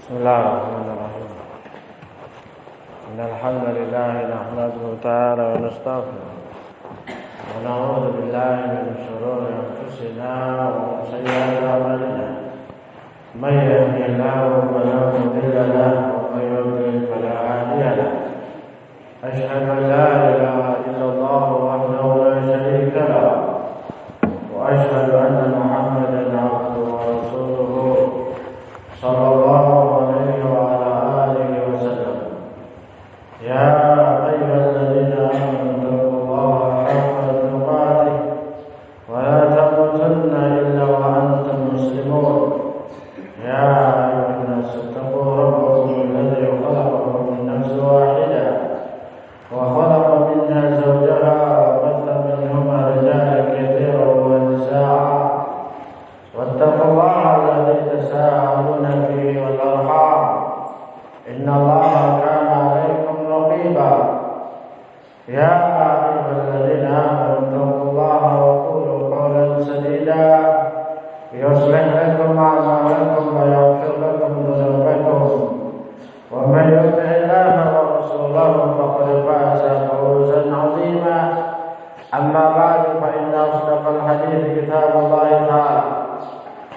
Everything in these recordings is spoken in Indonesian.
Bismillahirrahmanirrahim. Innal hamdalillah nahmaduhu ta'ala wa nastaghfiruh wa na'udzu billahi min shururi anfusina wa min sayyiati a'malina. May yahdihillahu fala mudilla lahu wa may yudlil fala hadiya lahu. Asyhadu an la ilaha illallah wahdahu la syarika lahu wa asyhadu anna Muhammadan 'abduhu wa rasuluhu sallallahu alaihi wa ala alihi wa sallam. Ya ayyuhalladzina amanu taqullaha haqqa tuqatih wa la tamutunna illa wa antum muslimun. Ya ayyuhan nasu taqu rabbakum alladzi khalaqakum min nafsin wahidah wa khalaqa minha zawjaha wa batha minhuma rijalan katsiran wa nisaa'a wattaqullaha alladzi tasaaluna bihi wal arham innallaha kana 'alaykum raqiba. Ya ayyuhalladzina amanu taqullaha wa qulu qawlan sadida yuslih lakum a'malakum wa yaghfir lakum dhunubakum wa man yuti'illaha wa rasulahu faqad faza fawzan 'azima. Amma ba'du fa inna asdaqal hadithi kitabullahi ta'ala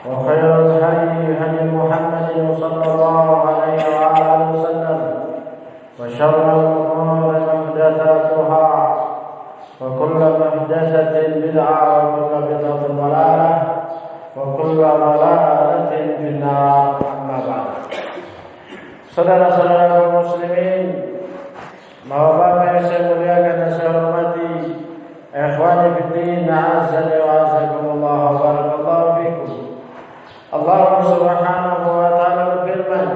wa khairul hadi hadi Muhammadin sallallahu alaihi wa alihi wasallam wa syarrul umuri muhdatsatuha wa kullu muhdatsatin bid'ah wa kullu bid'atin dhalalah wa kullu dhalalatin finnar. Amma ba'd. Saudara-saudara muslimin, bapak-bapak yang saya muliakan dan saya hormati, ikhwani fiddin, a'azzani wa a'azzakumullah wa barakallahu fikum. Allah subhanahu wa ta'ala berfirman,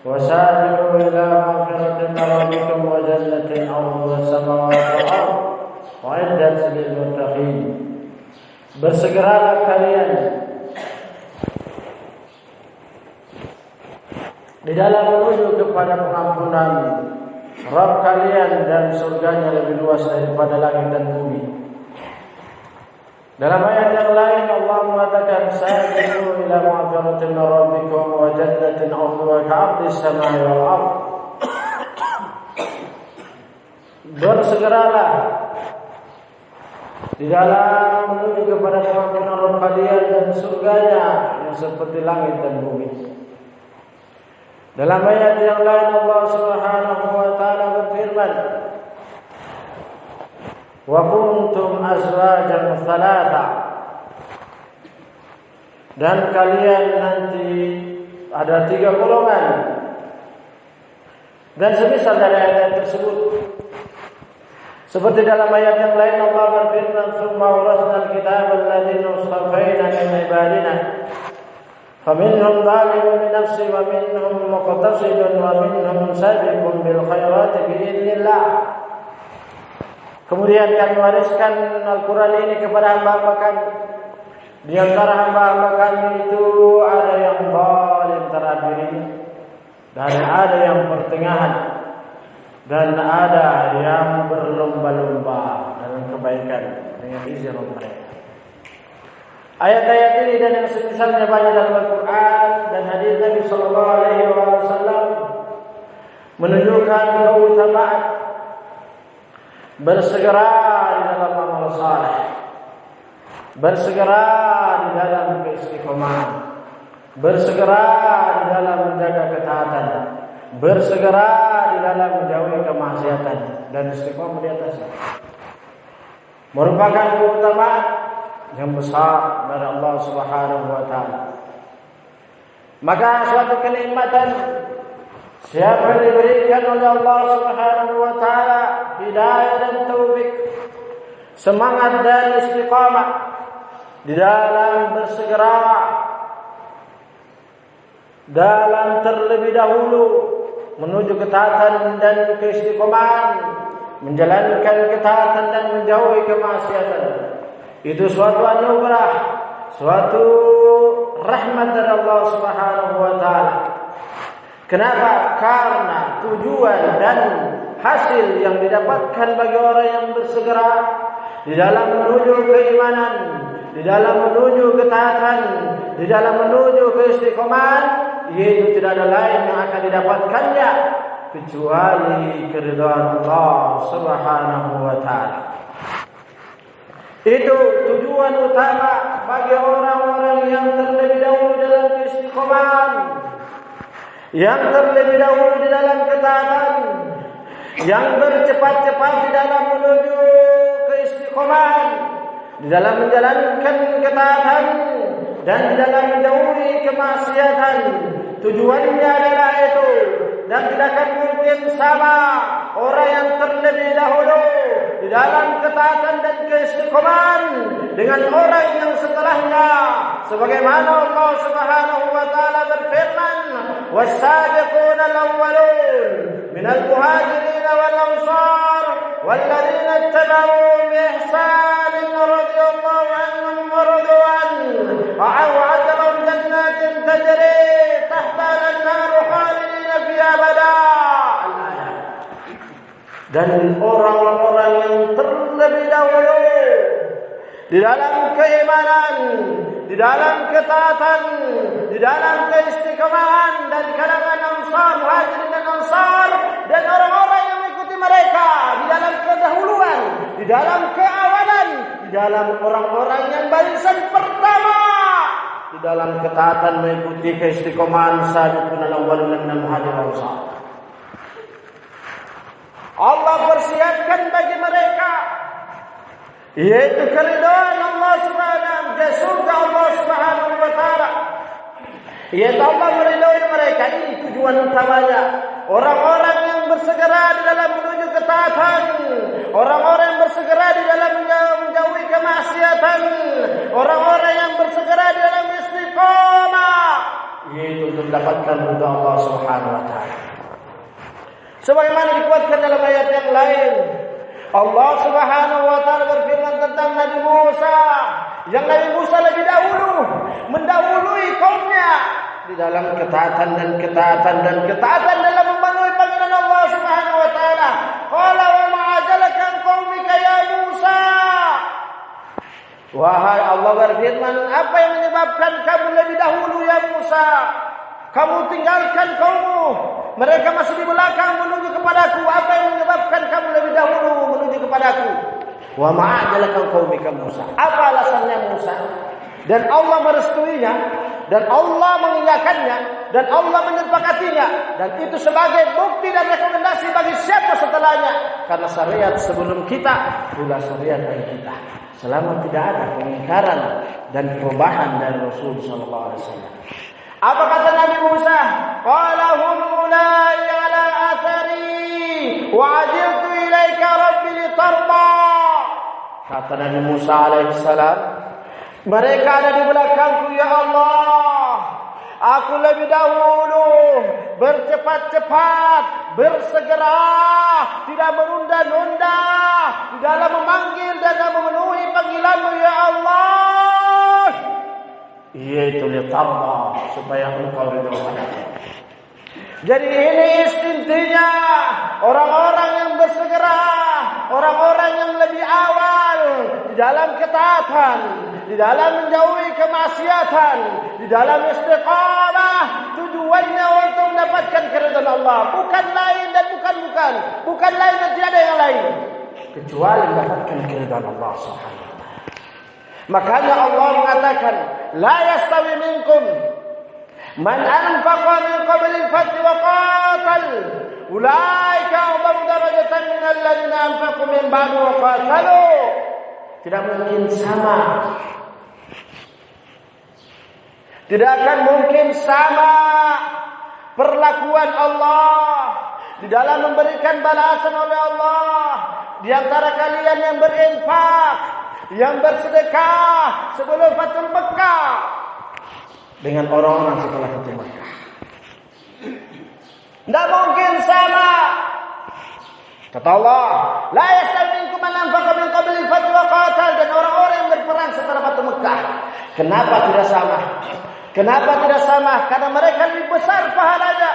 وَسَارِعُوا إِلَى مَغْفِرَةٍ مِّن رَّبِّكُمْ وَجَنَّةٍ عَرْضُهَا السَّمَاوَاتُ وَالْأَرْضُ أُعِدَّتْ لِلْمُتَّقِينَ. Bersegeralah kalian di dalam menuju kepada pengampunan Rabb kalian, dan surganya lebih luas daripada langit dan bumi. Dalam ayat yang lain Allah mengatakan, sabiqu ila maghfiratin min rabbikum wa jannatin 'arduha ka'ardis samai wal ardh. Bersegeralah di dalam menuju kepada pengampunan Rabb kalian dan surganya yang seperti langit dan bumi. Dalam ayat yang lain Allah Subhanahu wa taala berfirman, wa kuntum azwajan thalatha, dan kalian nanti ada 3 golongan. Dan semisal dari ayat tersebut, seperti dalam ayat yang lain Allah berfirman, summa awrasna al-kitaba alladziina istafayna min ibadina faminhum zalimun li nafsihi wa minhum muqtasidun wa minhum sabiqun bil khairati bi idznillah. Kemudian kami wariskan Al-Quran ini kepada hamba-hamba kami. Di antara hamba-hamba kami itu ada yang zalim terhadap dirinya, dan ada yang pertengahan, dan ada yang berlomba-lomba dalam kebaikan dengan izin mereka. Ayat-ayat ini dan yang semisalnya banyak dalam Al-Quran dan hadis Nabi sallallahu alaihi wasallam menunjukkan keutamaan bersegera di dalam amal saleh, bersegera di dalam keistiqomahan, bersegera di dalam menjaga ketaatan, bersegera di dalam menjauhi kemaksiatan dan istiqomah di atasnya. Merupakan keutamaan yang besar dari Allah Subhanahu wa taala. Maka suatu kenikmatan siapa yang diberikan oleh Allah Subhanahu wa taala hidayah dan taufik, semangat dan istiqamah di dalam bersegera, dalam terlebih dahulu menuju ketaatan dan keistiqomahan, menjalankan ketaatan dan menjauhi kemaksiatan. Itu suatu anugerah, suatu rahmat dari Allah Subhanahu wa taala. Kenapa? Karena tujuan dan hasil yang didapatkan bagi orang yang bersegera di dalam menuju keimanan, di dalam menuju ketaatan, di di dalam menuju keistiqomahan, yaitu tidak ada lain yang akan didapatkannya kecuali keridhaan Allah Subhanahu wa taala. Itu tujuan utama bagi orang-orang yang terlebih dahulu dalam keistiqomahan, yang terlebih dahulu di dalam ketaatan, yang bercepat-cepat di dalam menuju keistiqomahan, di dalam menjalankan ketaatan dan di dalam menjauhi kemaksiatan. Tujuannya adalah itu, dan tidak akan mungkin sama orang yang terlebih dahulu di dalam ketaatan dan keistiqomahan dengan orang yang setelahnya, sebagaimana Allah Subhanahu wa taala berfirman, was-sabiquna al-awwalun minal muhajirin wal ansar walladzina ittaba'uuhum bi ihsanin radhiyallahu anhum wa radu anhu wa a'adda lahum jannatin tajri tahtaha al-anharu khalidina fiha abada. Dan orang-orang yang terlebih dahulu di dalam keimanan, di dalam ketaatan, di dalam keistiqomahan dan kalangan Ansar, Muhajirin dan Ansar, dan orang-orang yang mengikuti mereka di dalam kedahuluan, di dalam keawalan, di dalam orang-orang yang barisan pertama di dalam ketaatan mengikuti keistiqomahan sabiqun al-awwalun minal Muhajirin wal Ansar. Allah persiapkan bagi mereka yaitu keridhaan Allah Subhanahu wa taala, surga Allah Subhanahu wa taala. Yaitu Allah meridhai mereka. Ini tujuan utamanya. Orang-orang yang bersegera di dalam menuju ketaatan, orang-orang yang bersegera di dalam menjauhi kemaksiatan, orang-orang yang bersegera di dalam istiqamah, yaitu untuk mendapatkan ridha Allah Subhanahu wa taala. Sebagaimana dikuatkan dalam ayat yang lain, Allah Subhanahu wa taala berfirman tentang Nabi Musa, yang Nabi Musa lebih dahulu mendahului kaumnya di dalam ketaatan dalam memenuhi panggilan Allah Subhanahu wa taala. Qala wa ma'ajalaka an qaumika ya Musa. Wahai Allah berfirman, apa yang menyebabkan kamu lebih dahulu ya Musa? Kamu tinggalkan kaummu, mereka masih di belakang menuju kepadaku. Apa yang menyebabkan kamu lebih dahulu menuju kepadaku? Wa ma'ajalaka qaumika Musa. Apa alasannya Musa? Dan Allah merestuinya, dan Allah mengiyakannya, dan Allah menyepakatinya, dan itu sebagai bukti dan rekomendasi bagi siapa setelahnya. Karena syariat sebelum kita pula syariat bagi kita. Selama tidak ada pengingkaran dan perubahan dari Rasul sallallahu alaihi wasallam. Apa kata Nabi Musa? Qala hum ulai ala athari wa ajiltu ilaika rabbi litarda. Kata Nabi Musa alaihi salam, mereka ada di belakangku ya Allah. Aku lebih dahulu bercepat-cepat, bersegera, tidak menunda-nunda di dalam memanggil dan memenuhi panggilan-Mu ya Allah. Yaitu litarda, supaya Engkau ridha padaku. Jadi ini intinya orang-orang yang bersegera, orang-orang yang lebih awal di dalam ketaatan, di dalam menjauhi kemaksiatan, di dalam istiqamah, tujuannya untuk mendapatkan keridhaan Allah, bukan lain dan bukan lain dan tidak ada yang lain kecuali mendapatkan keridhaan Allah Subhanahu wa taala. Makanya Allah mengatakan, la yastawi minkum man anfaqa min qabli al-fath wa qatal ulaika a'zamu darajatan min alladziina anfaqu min ba'du wa qatalu. Tidak mungkin sama, tidak akan mungkin sama perlakuan Allah di dalam memberikan balasan oleh Allah di antara kalian yang berinfak, yang bersedekah sebelum Fathul Makkah dengan orang-orang setelah Fathul Makkah. Tidak mungkin sama. Kata Allah, la yastawi minkum man anfaqa min qabli al-fath wa qatal, dan orang-orang yang berperang setelah Fathul Makkah. Kenapa tidak sama? Kenapa tidak sama? Karena mereka lebih besar pahalanya,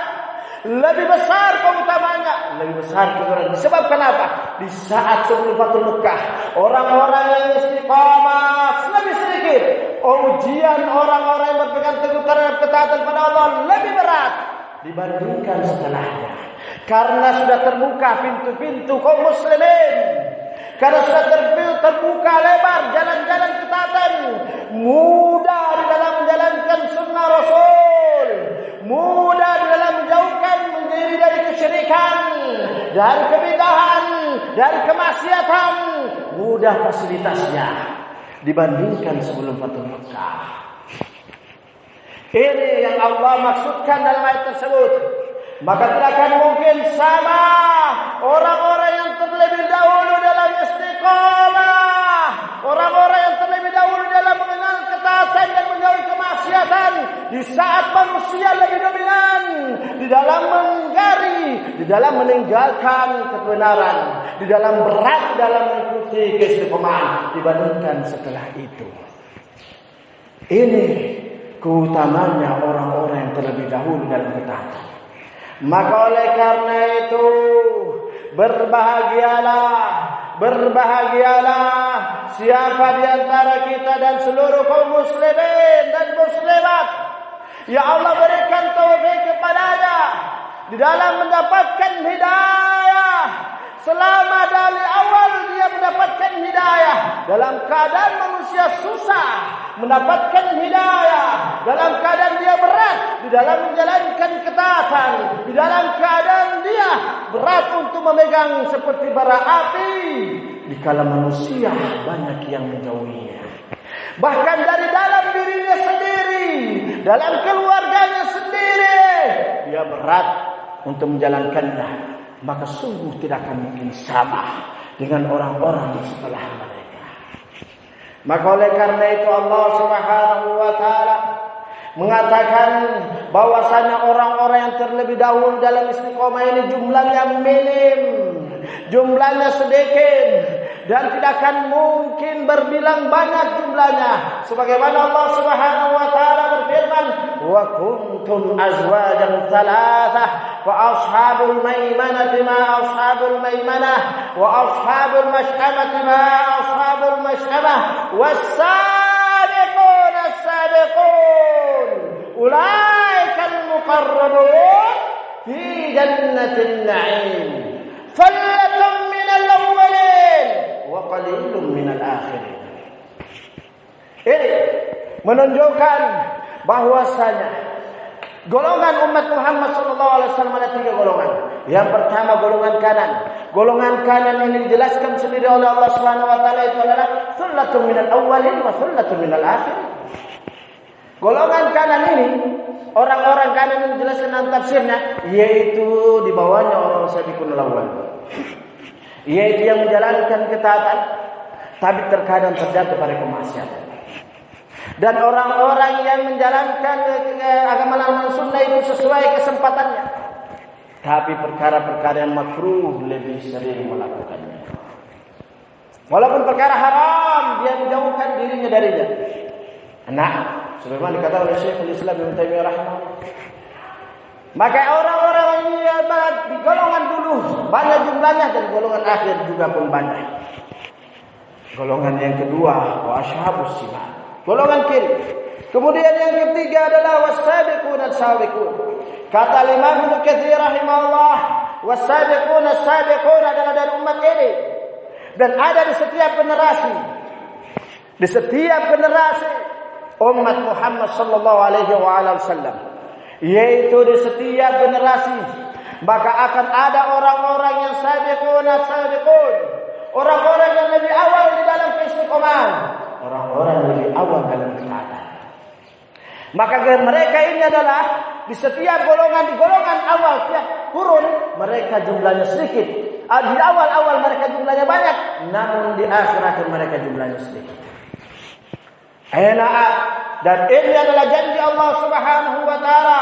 lebih besar keutamaannya, lebih besar keberanian. Sebab kenapa? Di saat sebelum Fathul Makkah, orang-orang yang istiqamah lebih sedikit. Ujian orang-orang yang berpegang ketaatan pada Allah lebih berat dibandingkan setelahnya. Karena sudah terbuka pintu-pintu kaum muslimin. Karena sudah terbuka lebar jalan-jalan ketaatan. Mudah di dalam menjalankan sunnah Rasul. Mudah di dalam menjauhkan diri dari kesyirikan, dari kebidahan, dari kemaksiatan. Mudah fasilitasnya dibandingkan sebelum Fathu Mekah. Ini yang Allah maksudkan dalam ayat tersebut. Maka tidak akan mungkin sama orang-orang yang terlebih dahulu dalam istiqamah, orang-orang yang terlebih dahulu dalam mengenal ketaatan dan menjauhi kemaksiatan, di saat manusia lebih dominan di dalam menggari, di dalam meninggalkan kebenaran, di dalam berat dalam mengikuti keistiqomahan dibandingkan setelah itu. Ini keutamanya orang-orang yang terlebih dahulu dalam ketaatan. Maka oleh karena itu berbahagialah siapa di antara kita dan seluruh kaum muslimin dan muslimat ya Allah berikan taufik kepadanya di dalam mendapatkan hidayah. Selama dari awal dia mendapatkan hidayah, dalam keadaan manusia susah mendapatkan hidayah, dalam keadaan dia berat di dalam menjalankan ketaatan, di dalam keadaan dia berat untuk memegang seperti bara api, dikala manusia banyak yang menjauhinya. Bahkan dari dalam dirinya sendiri, dalam keluarganya sendiri, dia berat untuk menjalankannya. Maka sungguh tidak akan mungkin sama dengan orang-orang setelah mereka. Maka oleh karena itu Allah Subhanahu wa taala mengatakan bahwasanya orang-orang yang terlebih dahulu dalam istiqomah ini jumlahnya minim, jumlahnya sedikit dan tidak akan mungkin berbilang banyak jumlahnya. Sebagaimana Allah Subhanahu wa taala berfirman, "Wa kuntum azwajan thalathah wa ashabul maimanati ma ashabul maimanah wa ashabul mash'amati ma ashabul mash'amah was-sabiqun as-sabiqun ulaikal muqarrabun fi jannatin na'im fallatun minal awwalin wa qalilun minal akhirin." Ini menunjukkan bahwasanya golongan umat Muhammad SAW ada 3 golongan. Yang pertama golongan kanan. Golongan kanan ini dijelaskan sendiri oleh Allah Subhanahu wa taala itu adalah sullatun minal awwalin wa sullatun minal akhirin. Golongan kanan ini, orang-orang kanan yang dijelaskan dalam tafsirnya, yaitu di bawahnya orang sabiqun al-awwal. Yaitu yang menjalankan ketaatan tapi terkadang terjatuh pada kemaksiatan. Dan orang-orang yang menjalankan agama sunnah itu sesuai kesempatannya, tapi perkara-perkara yang makruh lebih sering melakukannya. Walaupun perkara haram, dia menjauhkan dirinya darinya. Nah, sebagaimana dikatakan oleh Syekhul Islam Ibnu Taimiyah rahimahullah. Maka orang-orang ini di golongan dulu banyak jumlahnya dan golongan akhir juga pun banyak. Golongan yang kedua wa ashabus simal, golongan kiri. Kemudian yang ketiga adalah was-sabiqun as-sabiqun. Kata Imam Ibnu Katsir rahimahullah, was-sabiqun as-sabiqun adalah dari umat ini. Dan ada di setiap generasi. Di setiap generasi umat Muhammad sallallahu alaihi wasallam. Yaitu di setiap generasi maka akan ada orang-orang yang sabiqun as-sabiqun. Orang-orang yang lebih awal di dalam keistiqomahan. Orang-orang yang lebih awal dalam ketaatan. Maka mereka ini adalah di setiap golongan, di golongan awal tiap kurun mereka jumlahnya sedikit. Di awal-awal mereka jumlahnya banyak, namun di akhir-akhir mereka jumlahnya sedikit. Dan ini adalah janji Allah Subhanahu wa taala.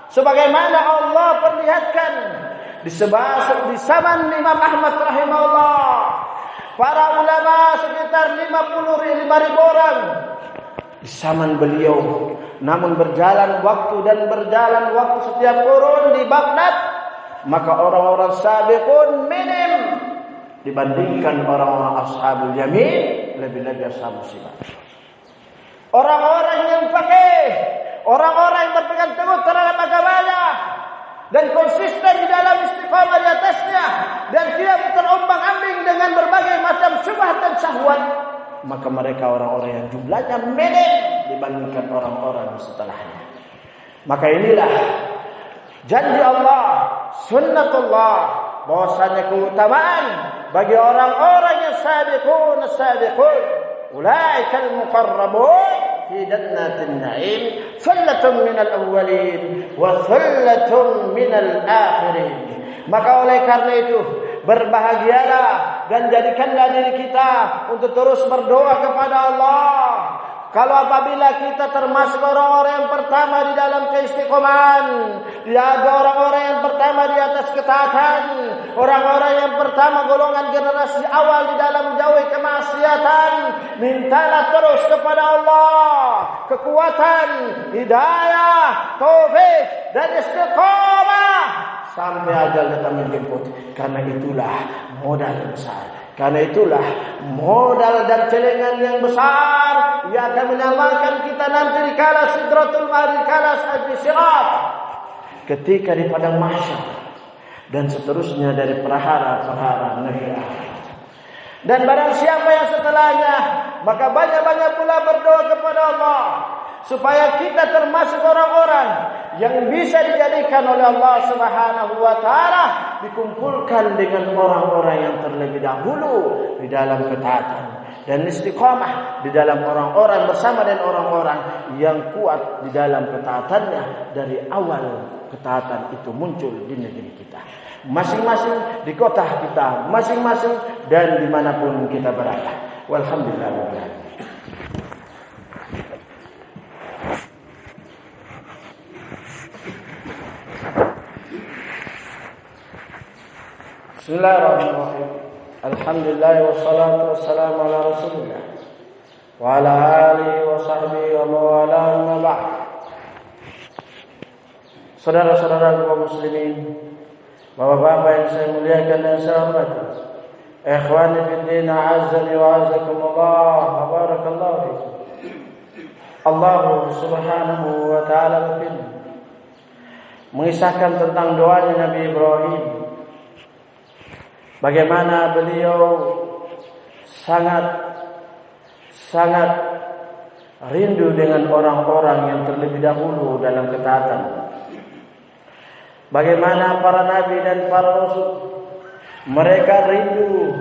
Sebagaimana Allah perlihatkan di zaman Imam Ahmad rahimahullah, para ulama sekitar 55.000 orang di zaman beliau. Namun berjalan waktu setiap kurun di Baghdad, maka orang-orang sabiqun minim dibandingkan orang-orang ashabul yamin, lebih-lebih ashabus shimal. Orang-orang yang faqih, orang-orang yang dan konsisten di dalam istiqamah di atasnya dan tidak terombang-ambing dengan berbagai macam syubhat dan syahwat, maka mereka orang-orang yang jumlahnya minim dibandingkan orang-orang setelahnya. Maka inilah janji Allah, sunnatullah, bahwasanya keutamaan bagi orang-orang yang sabiqun, ulaikal muqarrabun fi jannatin na'im, thallatun minal awwalin wa thallatun minal akhirin. Maka oleh karena itu, berbahagialah dan jadikanlah diri kita untuk terus berdoa kepada Allah. Kalau apabila kita termasuk orang-orang yang pertama di dalam keistiqomahan, ada orang-orang yang pertama di atas ketaatan, orang-orang yang pertama golongan generasi awal di dalam menjauhi kemaksiatan, mintalah terus kepada Allah kekuatan, hidayah, taufik dan istiqamah sampai ajal datang menjemput. Karena itulah modal besar. Karena itulah modal dan celengan yang besar yang akan menyelamatkan kita nanti di kala sidratul mahdi, kala sirat, ketika di padang mahsyar dan seterusnya dari perhara-perhara negeri akhirat. Dan barang siapa yang setelahnya, maka banyak-banyak pula berdoa kepada Allah supaya kita termasuk orang-orang yang bisa dijadikan oleh Allah Subhanahu wa taala dikumpulkan dengan orang-orang yang terlebih dahulu di dalam ketaatan dan istiqamah di dalam orang-orang bersama dengan orang-orang yang kuat di dalam ketaatannya dari awal ketaatan itu muncul di negeri kita, masing-masing di kota kita, masing-masing dan dimanapun kita berada. Walhamdulillah. Bismillahirrahmanirrahim. Alhamdulillah wassalatu wassalamu ala Rasulillah wa ala alihi wa sahbihi wa mawala amma ba'd. Saudara-saudara kaum muslimin, bapak-bapak yang saya muliakan dan saya hormati, ikhwani fid din, a'azzani wa a'azzakumullah, barakallahu fikum. Allah Subhanahu wa taala berfirman mengisahkan tentang doanya Nabi Ibrahim, bagaimana beliau sangat rindu dengan orang-orang yang terlebih dahulu dalam ketaatan. Bagaimana para nabi dan para rasul, mereka rindu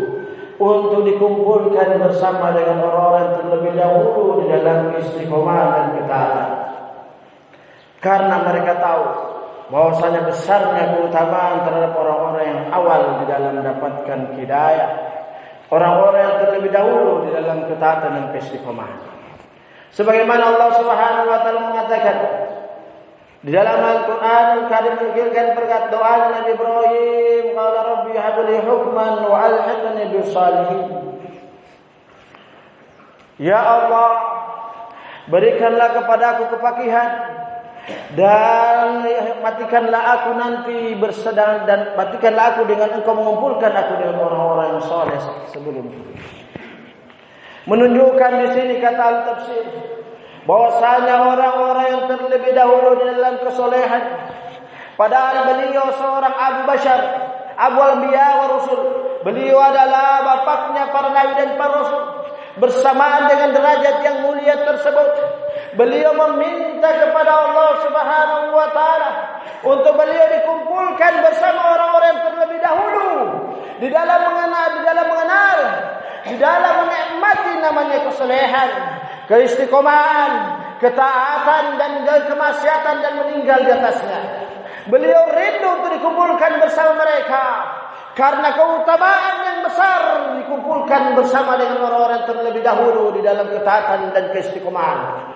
untuk dikumpulkan bersama dengan orang-orang yang terlebih dahulu di dalam istiqomah dan ketaatan. Karena mereka tahu bahwasanya besarnya keutamaan terhadap orang-orang yang awal di dalam mendapatkan hidayah, orang-orang yang terlebih dahulu di dalam ketaatan dan keistiqomahan. Sebagaimana Allah Subhanahu wa taala mengatakan di dalam Al-Qur'an Al-Karim, menukilkan berkat doa Nabi Ibrahim, qala rabbi hab li hukman wa alhiqni bis salihin. Ya Allah, berikanlah kepadaku kepakihan dan matikanlah aku nanti bersedang, dan matikanlah aku dengan engkau mengumpulkan aku dengan orang-orang yang saleh sebelumku. Menunjukkan di sini kata al-tafsir bahwasanya orang-orang yang terlebih dahulu di dalam kesolehan, padahal beliau seorang Abu Bashar, Abu Anbiya wa Rasul, beliau adalah bapaknya para nabi dan para rasul. Bersamaan dengan derajat yang mulia tersebut, beliau meminta kepada Allah Subhanahu wa taala untuk beliau dikumpulkan bersama orang-orang yang terlebih dahulu di dalam mengenal, di dalam menikmati namanya kesalehan, keistiqomahan, ketaatan dan kemaksiatan dan meninggal di atasnya. Beliau rindu untuk dikumpulkan bersama mereka karena keutamaan yang besar dikumpulkan bersama dengan orang-orang terlebih dahulu di dalam ketaatan dan keistiqomahan.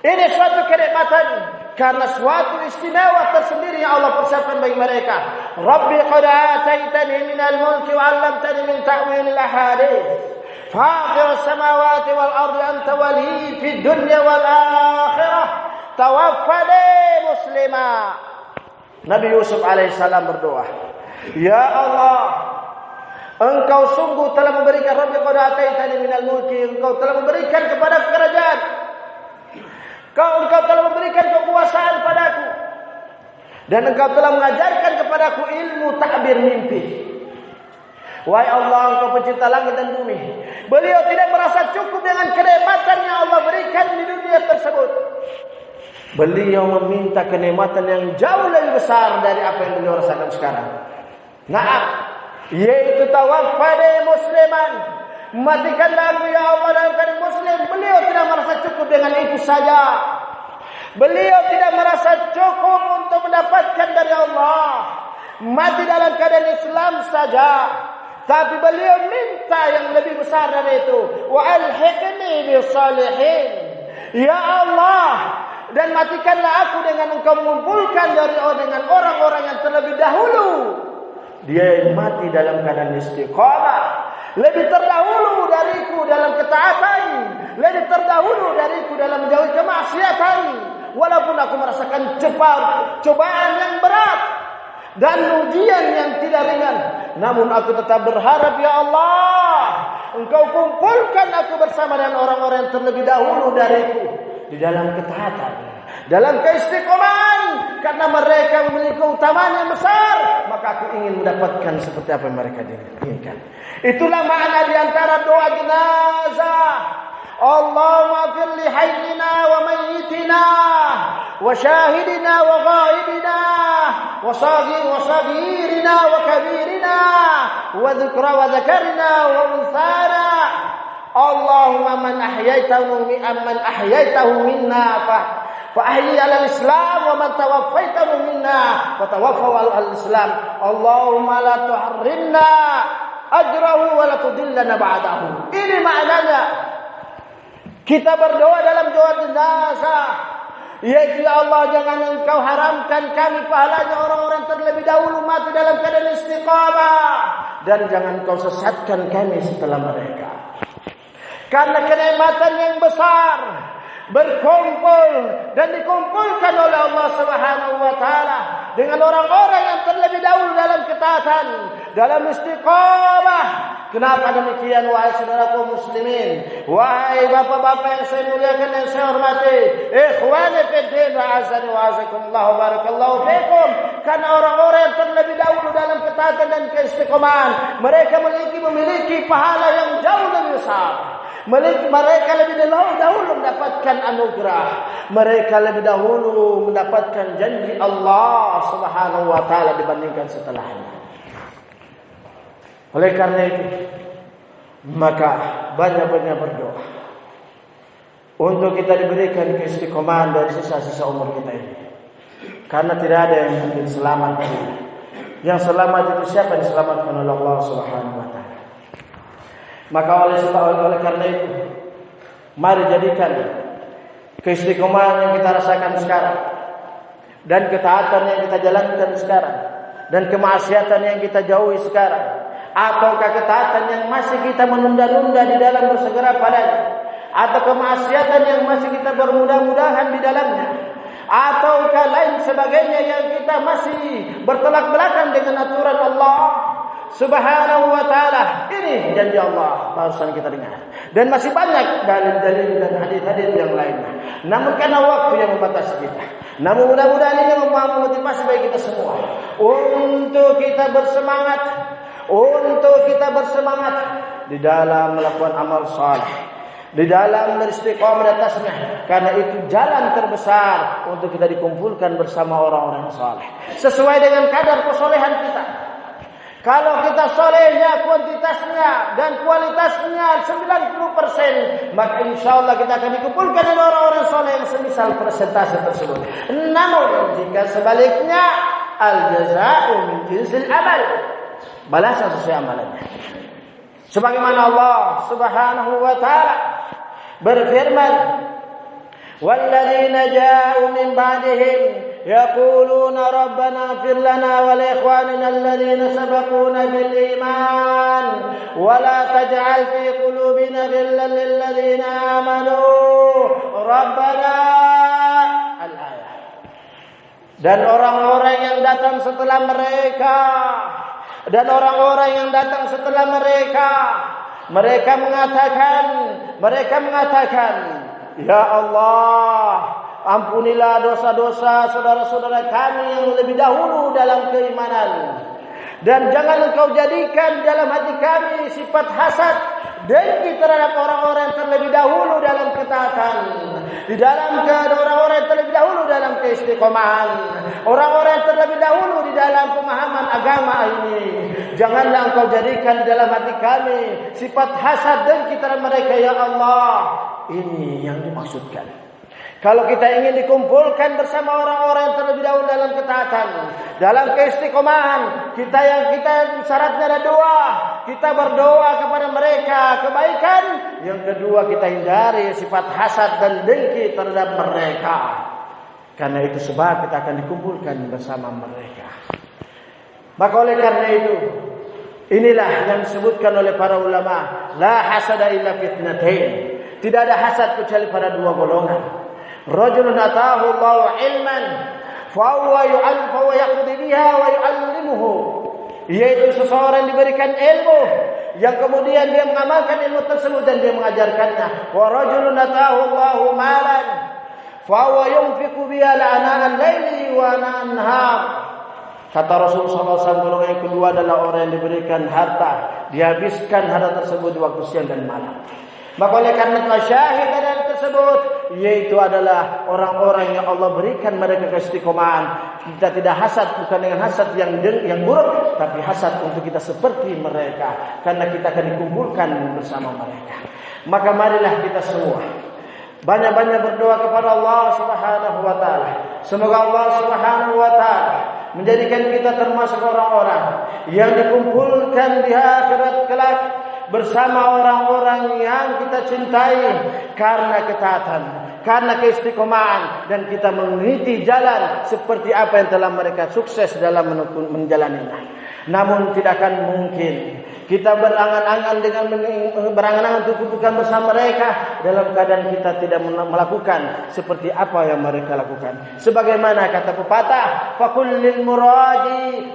Ini suatu kenikmatan karena suatu istimewa tersendiri yang Allah persiapkan bagi mereka. Rabbi qad ataitani minal mulki wa 'allamtani min ta'wilil ahadits. Fatir as-samawati wal ardi anta wali fid dunya wal akhirah. Tawaffani muslima. Nabi Yusuf alaihissalam berdoa, ya Allah, engkau sungguh telah memberikan, Rabbi qad ataitani minal mulki, engkau telah memberikan kepada kerajaan, engkau telah memberikan kekuasaan padaku, Dan Engkau telah mengajarkan kepadaku ilmu takbir mimpi. Wahai Allah, Engkau pencipta langit dan bumi. Beliau tidak merasa cukup dengan kenikmatan yang Allah berikan di dunia tersebut. Beliau meminta kenikmatan yang jauh lebih besar dari apa yang beliau rasakan sekarang. Naam, yaitu tawaffani musliman. Matikanlah aku ya Allah dalam keadaan muslim. Beliau tidak merasa cukup dengan itu saja. Beliau tidak merasa cukup untuk mendapatkan dari Allah mati dalam keadaan Islam saja. Tapi beliau minta yang lebih besar dari itu. Wa alhiqni bis salihin. Ya Allah, dan matikanlah aku dengan Engkau mengumpulkan dengan orang-orang yang terlebih dahulu. Dia yang mati dalam keadaan istiqamah, lebih terdahulu dariku dalam ketaatan, lebih terdahulu dariku dalam menjauhi kemaksiatan. Walaupun aku merasakan cobaan yang berat dan ujian yang tidak ringan, namun aku tetap berharap ya Allah, Engkau kumpulkan aku bersama dengan orang-orang yang terlebih dahulu dariku di dalam ketaatan, dalam keistiqomahan, karena mereka memiliki keutamaan yang besar, maka aku ingin mendapatkan seperti apa yang mereka inginkan. Itulah makna di antara doa jenazah. Allahumma ighfir li hayyina wa mayyitina wa syahidina wa ghaibina wa saghirina wa kabirina wa dhikra wa dzakarina wa unsana. Allahumma man ahyaitahu minna fa ahyi 'ala al-islam wa man tawaffaitahu minna fa tawaffahu 'ala al-islam. Allahumma la tuharrimna ajrahu wa la tudillana ba'dahu. Ini maknanya kita berdoa dalam doa jenazah, yaitu ya Allah, jangan Engkau haramkan kami pahalanya orang-orang terlebih dahulu mati dalam keadaan istiqamah, dan jangan Engkau sesatkan kami setelah mereka. Karena kenikmatan yang besar berkumpul dan dikumpulkan oleh Allah Subhanahu wa taala dengan orang-orang yang terlebih dahulu dalam ketaatan, dalam istiqamah. Kenapa demikian wahai saudaraku muslimin, wahai bapak-bapak yang saya muliakan dan saya hormati, ikhwani fid din, azani wa azakumullah wa barakallahu fikum. Karena orang-orang yang terlebih dahulu dalam ketaatan dan keistiqomahan, mereka memiliki pahala yang jauh lebih besar. Mereka lebih dahulu mendapatkan anugerah. Mereka lebih dahulu mendapatkan janji Allah Subhanahu wa taala dibandingkan setelahnya. Oleh karena itu, maka banyak-banyak berdoa untuk kita diberikan keistiqomahan dari sisa-sisa umur kita ini. Karena tidak ada yang mungkin selamat. Yang selamat itu siapa yang diselamatkan oleh Allah Subhanahu wa taala. Maka oleh karena itu, mari jadikan keistiqomahan yang kita rasakan sekarang, dan ketaatan yang kita jalankan sekarang, dan kemaksiatan yang kita jauhi sekarang, ataukah ketaatan yang masih kita menunda-nunda di dalam bersegera padanya, atau kemaksiatan yang masih kita bermudah-mudahan di dalamnya, ataukah lain sebagainya yang kita masih bertolak belakang dengan aturan Allah Subhanahu wa taala. Ini janji Allah barusan kita dengar. Dan masih banyak dalil-dalil dan hadis-hadis yang lainnya. Namun karena waktu yang membatasi kita, namun mudah-mudahan ini memotivasi bagi kita semua untuk kita bersemangat di dalam melakukan amal saleh, di dalam beristiqamah di atasnya. Karena itu jalan terbesar untuk kita dikumpulkan bersama orang-orang saleh sesuai dengan kadar kesolehan kita. Kalau kita solehnya, kuantitasnya dan kualitasnya 90%, maka insya Allah kita akan dikumpulkan dengan orang-orang soleh yang semisal persentase tersebut. Namun jika sebaliknya, al-jaza'u min jinsil amal, balasan sesuai amalannya. Sebagaimana Allah Subhanahu wa taala berfirman, walladzina ja'u min ba'dihim يقولون ربنا اغفر لنا ولإخواننا الذين سبقونا بالإيمان ولا تجعل في قلوبنا غلا للذين آمنوا ربنا الآية. Dan orang-orang yang datang setelah mereka mengatakan, ya Allah, ampunilah dosa-dosa saudara-saudara kami yang lebih dahulu dalam keimanan. Dan jangan engkau jadikan dalam hati kami sifat hasad, dengki terhadap orang-orang yang terlebih dahulu dalam ketaatan, di dalam orang-orang yang terlebih dahulu dalam keistiqomahan, orang-orang yang terlebih dahulu di dalam pemahaman agama ini. Janganlah engkau jadikan dalam hati kami sifat hasad, dengki terhadap mereka, ya Allah. Ini yang dimaksudkan. Kalau kita ingin dikumpulkan bersama orang-orang yang terlebih dahulu dalam ketaatan, dalam keistiqomahan, kita syaratnya ada doa. Kita berdoa kepada mereka kebaikan. Yang kedua, kita hindari sifat hasad dan dengki terhadap mereka. Karena itu sebab kita akan dikumpulkan bersama mereka. Maka oleh karena itu, inilah yang disebutkan oleh para ulama, la hasada illa fitnatain. Tidak ada hasad kecuali pada dua golongan. Rajulun atahu Allahu ilman fa huwa yaqdi biha wa yu'allimuhu. Yaitu seseorang diberikan ilmu yang kemudian dia mengamalkan ilmu tersebut dan dia mengajarkannya. Wa rajulun atahu Allahu malan fa huwa yunfiqu biha ana al-laili wa an-nahar. Kata Rasulullah SAW, golongan yang kedua adalah orang yang diberikan harta, dihabiskan harta tersebut di waktu siang dan malam. Maka oleh karena itu syahid dari tersebut, yaitu adalah orang-orang yang Allah berikan mereka keistiqomahan. Kita tidak hasad, bukan dengan hasad yang buruk, tapi hasad untuk kita seperti mereka, karena kita akan dikumpulkan bersama mereka. Maka marilah kita semua banyak-banyak berdoa kepada Allah Subhanahu wa taala. Semoga Allah Subhanahu wa taala menjadikan kita termasuk orang-orang yang dikumpulkan di akhirat kelak bersama orang-orang yang kita cintai karena ketaatan, karena keistiqomahan, dan kita meniti jalan seperti apa yang telah mereka sukses dalam menjalaninya. Namun tidak akan mungkin kita berangan-angan untuk bukan bersama mereka dalam keadaan kita tidak melakukan seperti apa yang mereka lakukan. Sebagaimana kata pepatah, fakullil muradi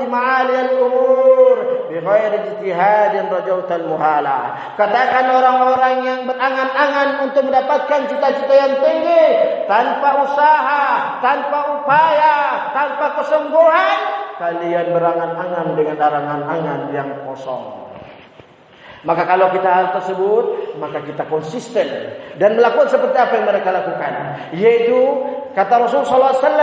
ma'ali al-umur bi ghairi ijtihadin rajautal muhala. Katakan orang-orang yang berangan-angan untuk mendapatkan cita-cita yang tinggi tanpa usaha, tanpa upaya, tanpa kesungguhan, kalian berangan-angan dengan arangan-angan yang kosong. Maka kalau kita hal tersebut, maka kita konsisten dan melakukan seperti apa yang mereka lakukan, yaitu kata Rasulullah SAW,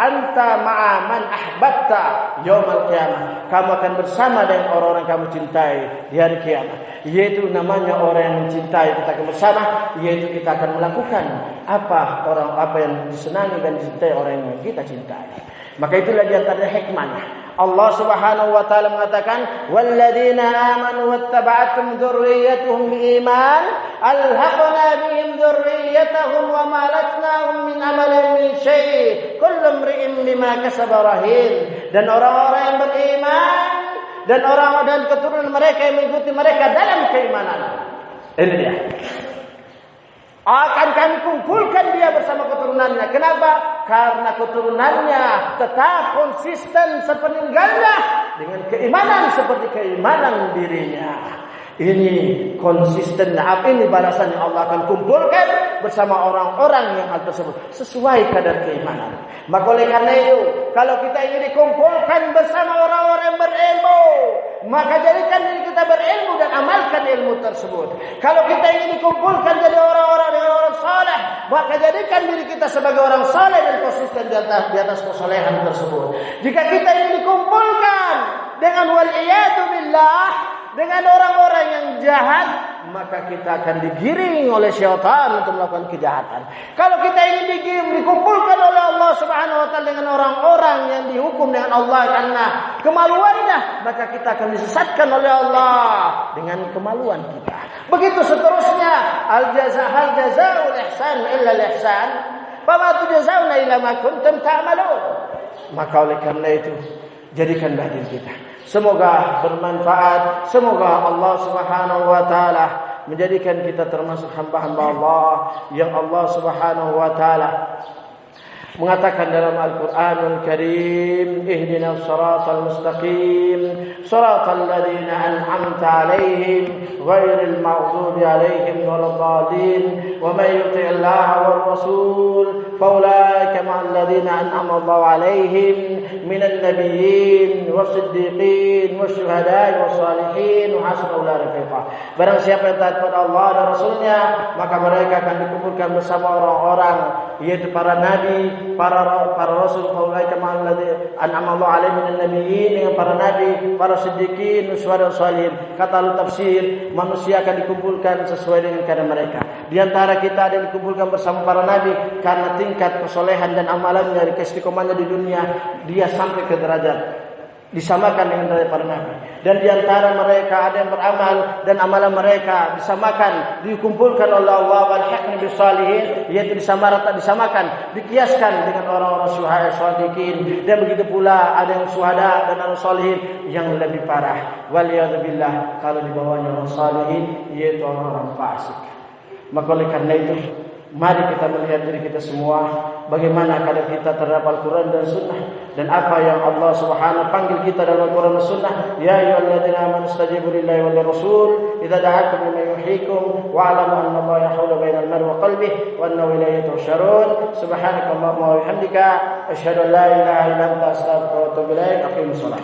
anta ma'a man ahbabta yaumal qiyamah. Kamu akan bersama dengan orang-orang yang kamu cintai di hari kiamat. Yaitu namanya orang yang mencintai, kita akan bersama, yaitu kita akan melakukan apa yang disenangi dan dicintai orang yang kita cintai. Maka itulah di antara hikmahnya. Allah Subhanahu wa taala mengatakan, "Walladzina amanu wattaba'athum dzurriyyatuhum biiman, alhaqna bihim dzurriyyatahum wa ma alatnahum min amalihim min syai', kullu imri'in bima kasaba rahin." Dan orang-orang yang beriman dan keturunan mereka yang mengikuti mereka dalam keimanan. Ini dia. Akan kami kumpulkan dia bersama keturunannya. Kenapa? Karena keturunannya tetap konsisten sepeninggalnya dengan keimanan seperti keimanan dirinya. Ini konsisten. Ini balasan yang Allah akan kumpulkan bersama orang-orang yang hal tersebut sesuai kadar keimanan. Maka oleh karena itu, kalau kita ingin dikumpulkan bersama orang-orang yang berilmu, maka jadikan diri kita berilmu dan amalkan ilmu tersebut. Kalau kita ingin dikumpulkan jadi orang-orang dengan orang saleh, maka jadikan diri kita sebagai orang saleh dan konsisten di atas kesalehan tersebut. Jika kita ingin dikumpulkan dengan wal-iyadu billah, dengan orang-orang yang jahat, maka kita akan digiring oleh syaitan untuk melakukan kejahatan. Kalau kita ingin dikumpulkan oleh Allah Subhanahu wa taala dengan orang-orang yang dihukum dengan Allah karena kemaluannya, maka kita akan disesatkan oleh Allah dengan kemaluan kita. Begitu seterusnya, hal jazaa'ul ihsan illa al-ihsan, fama tujzauna illa ma kuntum ta'malun. Maka oleh karena itu, jadikanlah diri kita semoga bermanfaat. Semoga Allah Subhanahu wa taala menjadikan kita termasuk hamba-hamba Allah yang Allah Subhanahu wa taala mengatakan dalam Al-Qur'anul Karim, ihdinas siratal mustaqim, siratal ladzina an'amta 'alaihim ghairil maghdubi 'alaihim waladdallin, wa may yuti'illaha war rasul faulaika ma'al ladzina an'ama Allahu 'alaihim minan nabiyyin wasiddiqin wasyuhada'i wassalihin wa hasuna ulaika rafiqa. Barang siapa yang taat pada Allah dan Rasulnya, maka mereka akan dikumpulkan bersama orang-orang, yaitu para nabi, para rasul, faulaika ma'al ladzina an'ama Allahu 'alaihim minan nabiyyin, dengan para nabi, para siddiqin, syuhada, salihin. Kata al-tafsir, manusia akan dikumpulkan sesuai dengan keadaan mereka. Di antara kita ada yang dikumpulkan bersama para nabi karena tingkat kesolehan dan amalannya, keistiqomahannya di dunia, dia sampai ke derajat disamakan dengan derajat para nabi. Dan di antara mereka ada yang beramal dan amalan mereka disamakan, dikumpulkan oleh Allah wal haqni bis salihin, yaitu disamakan, dikiaskan dengan orang-orang syuhada shadiqin. Dan begitu pula ada yang syuhada dan orang salihin yang lebih parah, waliyadzubillah, kalau di bawahnya orang salihin yaitu orang-orang fasik. Maka oleh karena itu, mari kita melihat diri kita semua, bagaimana keadaan kita terhadap Al-Quran dan Sunnah, dan apa yang Allah Subhanahu panggil kita dalam Al-Quran dan Sunnah. Ya ayyuhalladzina amanu istajibu lillahi wal rasul idza da'akum lima yuhyikum wa'lamu anna Allah yahulu bainal mar'i wa qalbihi wa annahu ilayhi tuhsyarun. Subhanakallahumma wa bihamdika asyhadu an la ilaha illa anta astaghfiruka wa atubu ilaik. Aqimus shalah.